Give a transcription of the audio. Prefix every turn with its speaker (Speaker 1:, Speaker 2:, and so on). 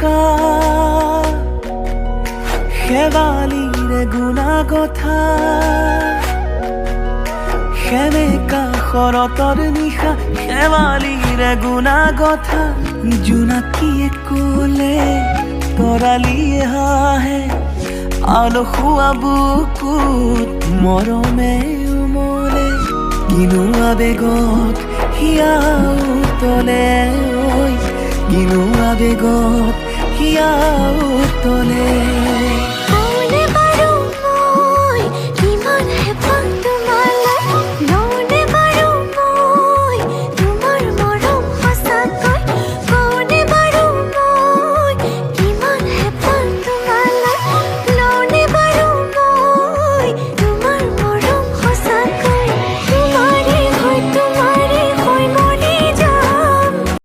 Speaker 1: নিশা শেৱালিৰে গুণা কথা সেমেকা শৰতৰ নিশা শেৱালিৰে গুণা কথা জোনাকীয়ে ক'লে তৰালিয়ে হাঁহে আলসুৱা বুকুত মৰমে উমলে কিনো আবেগত হিয়া উতলে কিনো আবেগত হিয়া উতলে